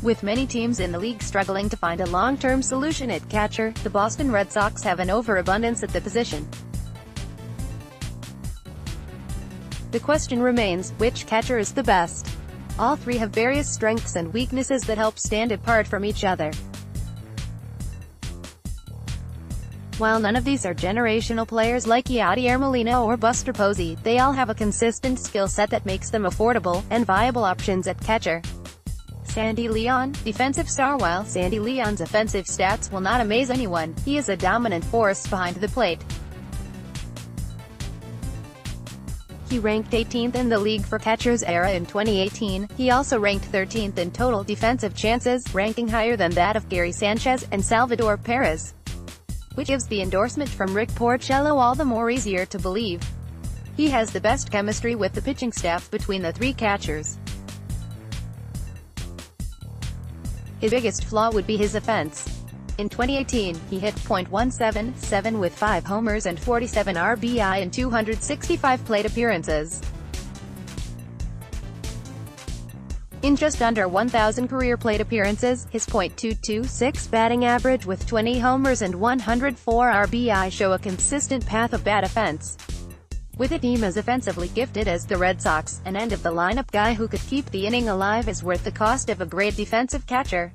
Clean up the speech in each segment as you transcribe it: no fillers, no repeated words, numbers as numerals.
With many teams in the league struggling to find a long-term solution at catcher, the Boston Red Sox have an overabundance at the position. The question remains, which catcher is the best? All three have various strengths and weaknesses that help stand apart from each other. While none of these are generational players like Yadier Molina or Buster Posey, they all have a consistent skill set that makes them affordable and viable options at catcher. Sandy Leon, defensive star. While Sandy Leon's offensive stats will not amaze anyone, he is a dominant force behind the plate. He ranked 18th in the league for catcher's era in 2018. He also ranked 13th in total defensive chances, ranking higher than that of Gary Sanchez and Salvador Perez, which gives the endorsement from Rick Porcello all the more easier to believe. He has the best chemistry with the pitching staff between the three catchers. His biggest flaw would be his offense. In 2018, he hit .177 with 5 homers and 47 RBI in 265 plate appearances. In just under 1,000 career plate appearances, his .226 batting average with 20 homers and 104 RBI show a consistent path of bad offense. With a team as offensively gifted as the Red Sox, an end-of-the-lineup guy who could keep the inning alive is worth the cost of a great defensive catcher.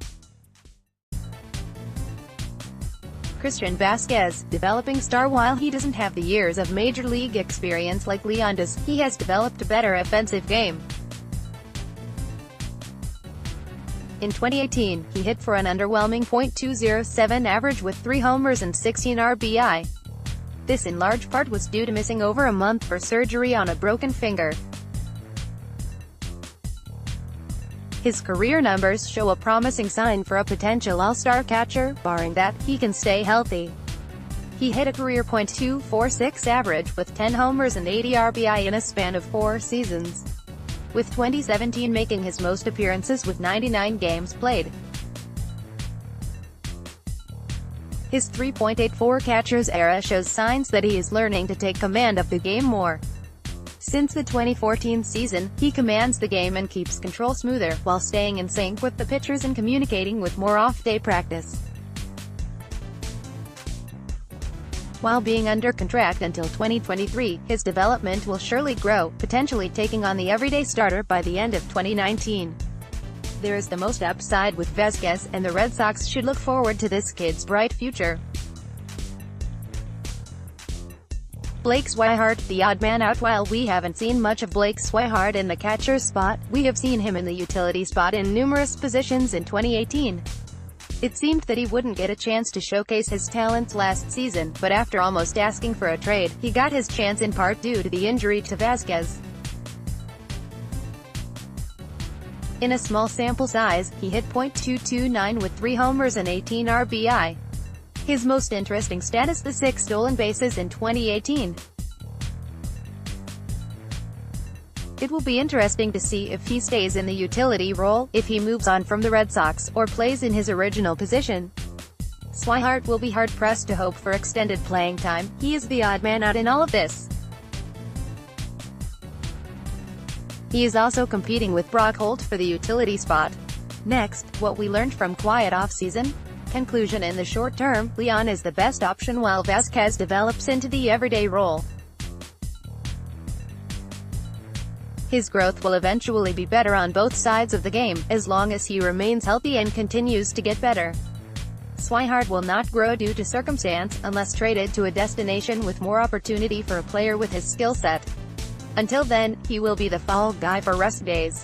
Christian Vazquez, developing star. While he doesn't have the years of major league experience like Leon does, he has developed a better offensive game. In 2018, he hit for an underwhelming .207 average with 3 homers and 16 RBI. This in large part was due to missing over a month for surgery on a broken finger. His career numbers show a promising sign for a potential all-star catcher, barring that he can stay healthy. He hit a career .246 average with 10 homers and 80 RBI in a span of 4 seasons, with 2017 making his most appearances with 99 games played. His 3.84 catcher's era shows signs that he is learning to take command of the game more. Since the 2014 season, he commands the game and keeps control smoother, while staying in sync with the pitchers and communicating with more off-day practice. While being under contract until 2023, his development will surely grow, potentially taking on the everyday starter by the end of 2019. There is the most upside with Vazquez, and the Red Sox should look forward to this kid's bright future. Blake Swihart, the odd man out. While we haven't seen much of Blake Swihart in the catcher's spot, we have seen him in the utility spot in numerous positions in 2018. It seemed that he wouldn't get a chance to showcase his talents last season, but after almost asking for a trade, he got his chance in part due to the injury to Vazquez. In a small sample size, he hit .229 with 3 homers and 18 RBI. His most interesting stat is the 6 stolen bases in 2018. It will be interesting to see if he stays in the utility role, if he moves on from the Red Sox, or plays in his original position. Swihart will be hard-pressed to hope for extended playing time. He is the odd man out in all of this. He is also competing with Brock Holt for the utility spot. Next, what we learned from quiet off-season. Conclusion: in the short term, Leon is the best option while Vazquez develops into the everyday role. His growth will eventually be better on both sides of the game, as long as he remains healthy and continues to get better. Swihart will not grow due to circumstance, unless traded to a destination with more opportunity for a player with his skill set. Until then, he will be the fall guy for rest days.